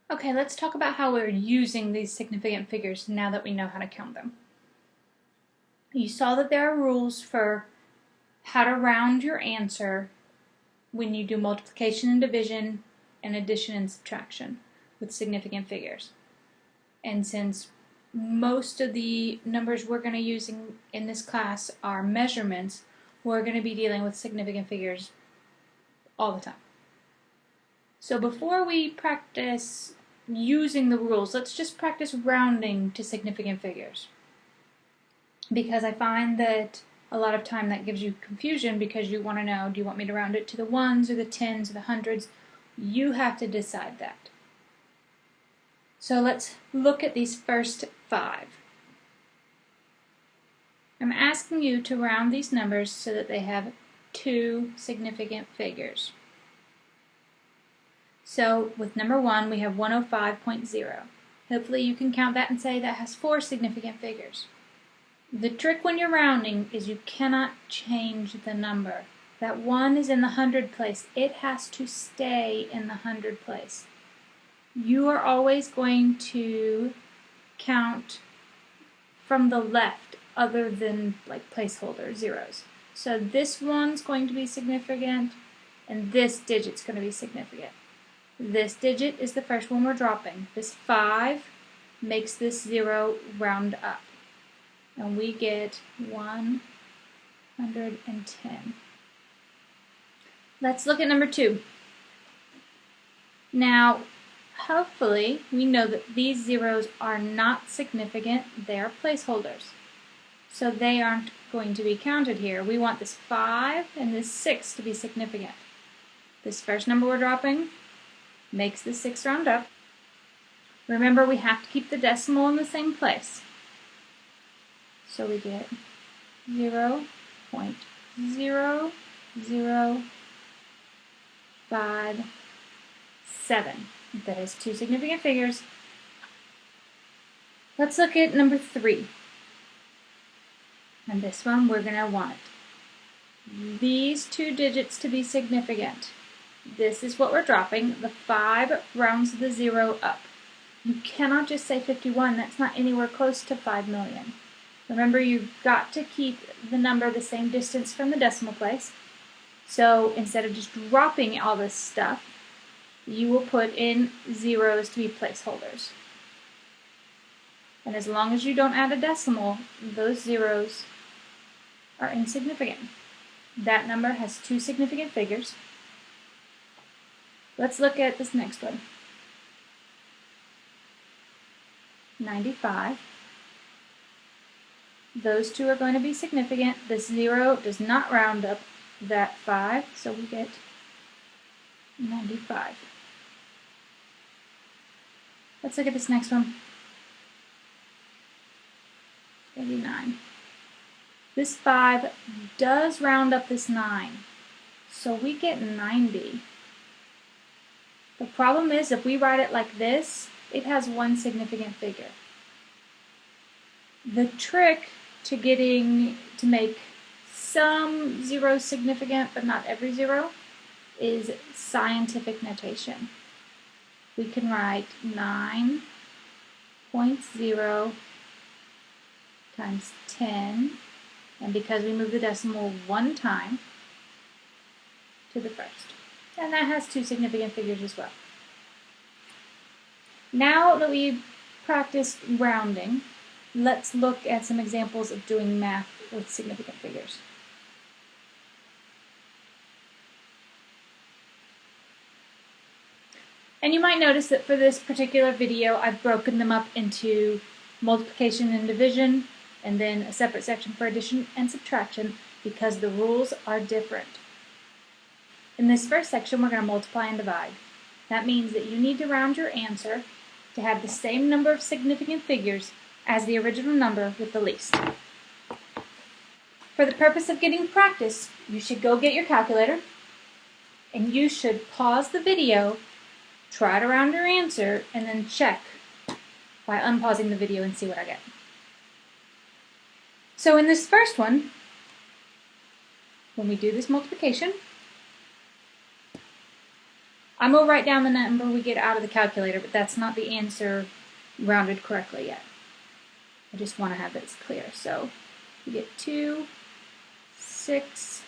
Okay, let's talk about how we're using these significant figures now that we know how to count them. You saw that there are rules for how to round your answer when you do multiplication and division and addition and subtraction with significant figures. And since most of the numbers we're going to use in this class are measurements, we're going to be dealing with significant figures all the time. So before we practice using the rules, let's just practice rounding to significant figures. Because I find that a lot of time that gives you confusion because you want to know, do you want me to round it to the ones or the tens or the hundreds? You have to decide that. So let's look at these first 5. I'm asking you to round these numbers so that they have 2 significant figures. So with number 1, we have 105.0. Hopefully you can count that and say that has 4 significant figures. The trick when you're rounding is you cannot change the number. That 1 is in the hundred place. It has to stay in the hundred place. You are always going to count from the left other than like placeholder zeros. So this one's going to be significant and this digit's going to be significant. This digit is the first one we're dropping. This 5 makes this 0 round up. And we get 110. Let's look at number 2. Now, hopefully, we know that these zeros are not significant. They are placeholders. So they aren't going to be counted here. We want this 5 and this 6 to be significant. This first number we're dropping makes the 6 round up. Remember, we have to keep the decimal in the same place. So we get 0.0057. That is 2 significant figures. Let's look at number 3. And this one we're going to want these 2 digits to be significant. This is what we're dropping. The 5 rounds the 0 up. You cannot just say 51. That's not anywhere close to 5 million. Remember, you've got to keep the number the same distance from the decimal place. So instead of just dropping all this stuff, you will put in zeros to be placeholders. And as long as you don't add a decimal, those zeros are insignificant. That number has 2 significant figures. Let's look at this next one. 95. Those 2 are going to be significant. This 0 does not round up that 5, so we get 95. Let's look at this next one. 89. This 5 does round up this 9, so we get 90. The problem is if we write it like this, it has 1 significant figure. The trick to make some zeros significant but not every 0 is scientific notation. We can write 9.0 times 10, and because we move the decimal 1 time to the first. And that has 2 significant figures as well. Now that we've practiced rounding, let's look at some examples of doing math with significant figures. And you might notice that for this particular video, I've broken them up into multiplication and division, and then a separate section for addition and subtraction because the rules are different. In this first section, we're going to multiply and divide. That means that you need to round your answer to have the same number of significant figures as the original number with the least. For the purpose of getting practice, you should go get your calculator and you should pause the video, try to round your answer, and then check by unpausing the video and see what I get. So in this first one, when we do this multiplication, I'm going to write down the number we get out of the calculator, but that's not the answer rounded correctly yet. I just want to have this clear. So we get 2, 6,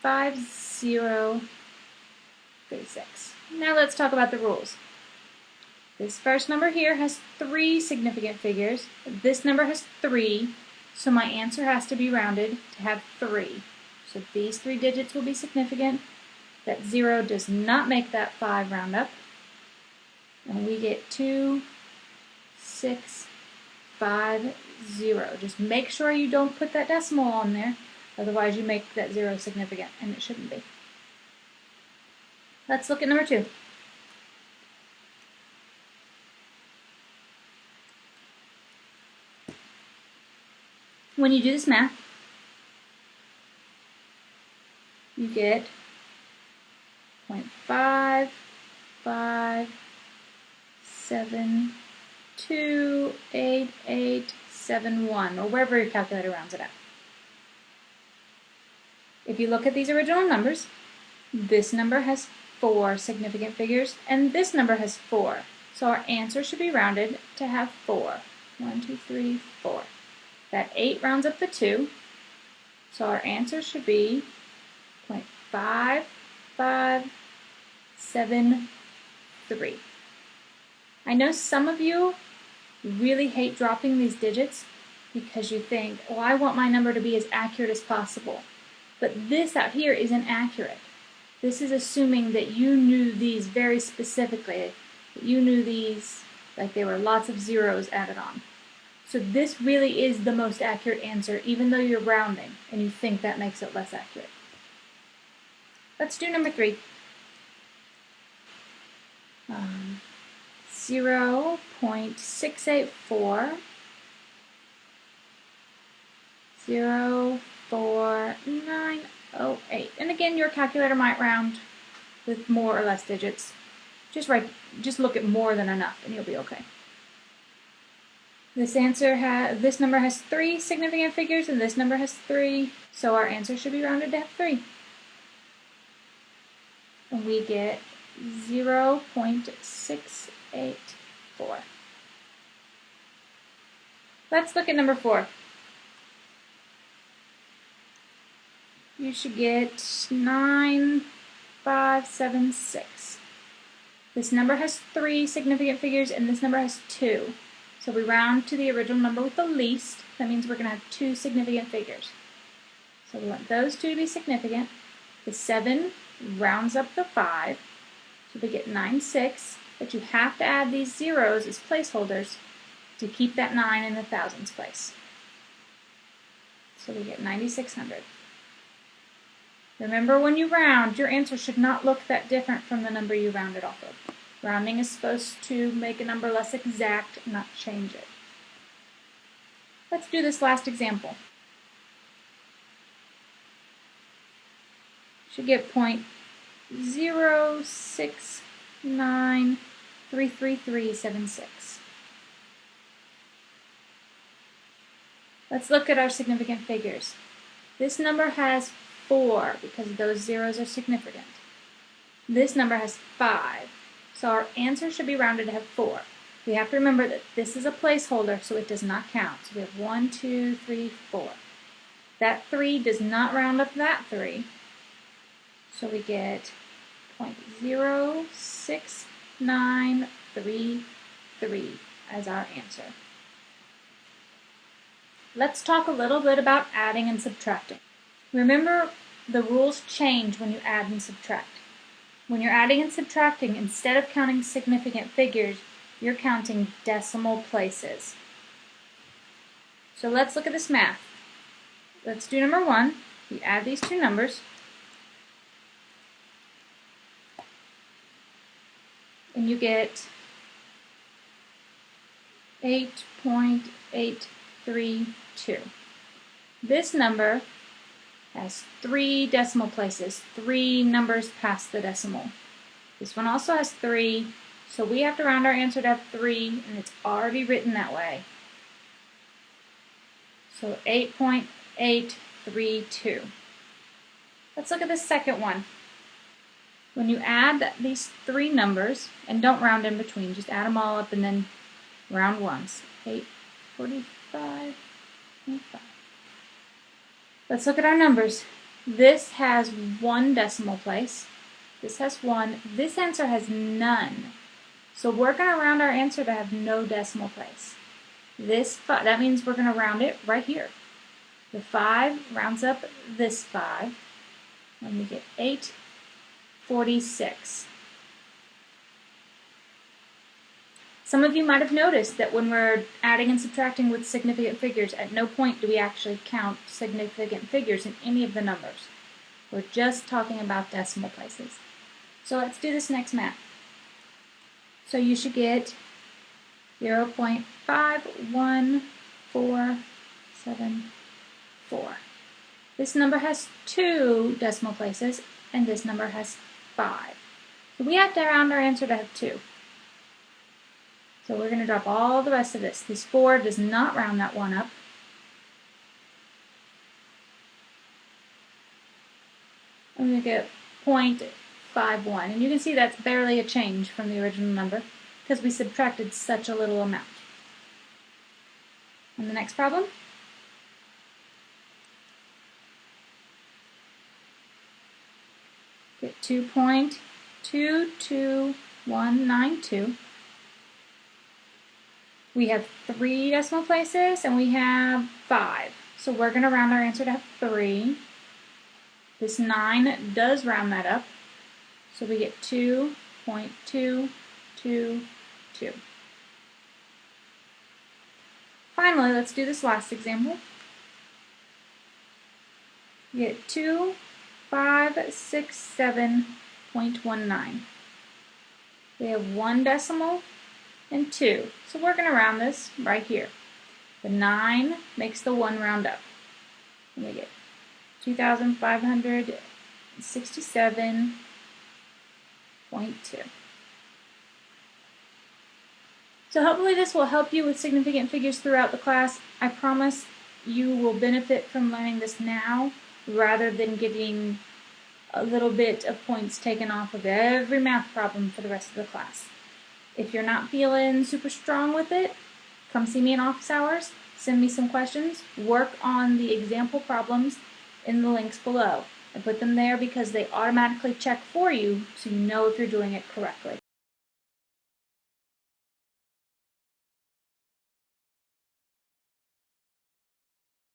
5, 0, 3, 6. Now let's talk about the rules. This first number here has 3 significant figures. This number has 3, so my answer has to be rounded to have 3. So these 3 digits will be significant. That 0 does not make that 5 round up. And we get 2, 6, 5, 0. Just make sure you don't put that decimal on there, otherwise you make that 0 significant, and it shouldn't be. Let's look at number 2. When you do this math, you get 0.5557288871, or wherever your calculator rounds it out. If you look at these original numbers, this number has 4 significant figures, and this number has 4. So our answer should be rounded to have 4. 1, 2, 3, 4. That 8 rounds up to 2, so our answer should be 0.5573. I know some of you really hate dropping these digits because you think, oh, I want my number to be as accurate as possible. But this out here isn't accurate. This is assuming that you knew these very specifically, that you knew these like they were lots of zeros added on. So this really is the most accurate answer, even though you're rounding and you think that makes it less accurate. Let's do number 3. 0.684 04908. And again, your calculator might round with more or less digits. Just look at more than enough and you'll be okay. This number has 3 significant figures and this number has 3, so our answer should be rounded to have 3. And we get 0.684. Let's look at number 4. You should get 9576. This number has 3 significant figures and this number has 2. So we round to the original number with the least. That means we're going to have 2 significant figures. So we want those 2 to be significant. The 7 rounds up the 5. So we get 96. But you have to add these zeros as placeholders to keep that 9 in the thousands place. So we get 9600. Remember, when you round, your answer should not look that different from the number you rounded off of. Rounding is supposed to make a number less exact, not change it. Let's do this last example. Should get 0.06933376. Let's look at our significant figures. This number has 4 because those zeros are significant. This number has 5. So our answer should be rounded to have 4. We have to remember that this is a placeholder, so it does not count. So we have 1, 2, 3, 4. That 3 does not round up that 3. So we get 0.06933 as our answer. Let's talk a little bit about adding and subtracting. Remember, the rules change when you add and subtract. When you're adding and subtracting, instead of counting significant figures, you're counting decimal places. So let's look at this math. Let's do number 1. We add these 2 numbers. And you get 8.832. This number has 3 decimal places, 3 numbers past the decimal. This one also has 3, so we have to round our answer to have 3, and it's already written that way. So 8.832. Let's look at the second one. When you add these three numbers, and don't round in between, just add them all up and then round once. 845, 25. Let's look at our numbers. This has one decimal place. This has one. This answer has none. So we're going to round our answer to have no decimal place. That means we're going to round it right here. The 5 rounds up this 5. And we get 846. Some of you might have noticed that when we're adding and subtracting with significant figures, at no point do we actually count significant figures in any of the numbers. We're just talking about decimal places. So let's do this next math. So you should get 0.51474. This number has 2 decimal places, and this number has 5. So we have to round our answer to have 2. So we're going to drop all the rest of this. This 4 does not round that 1 up. And we get 0.51. And you can see that's barely a change from the original number because we subtracted such a little amount. And the next problem. Get 2.22192. We have 3 decimal places and we have 5. So we're going to round our answer to have 3. This 9 does round that up. So we get 2.222. Finally, let's do this last example. We get 2567.19. We have 1 decimal and 2. So we're going to round this right here. The 9 makes the 1 round up. And we get 2,567.2. So hopefully this will help you with significant figures throughout the class. I promise you will benefit from learning this now rather than getting a little bit of points taken off of every math problem for the rest of the class. If you're not feeling super strong with it, come see me in office hours, send me some questions, work on the example problems in the links below. I put them there because they automatically check for you so you know if you're doing it correctly.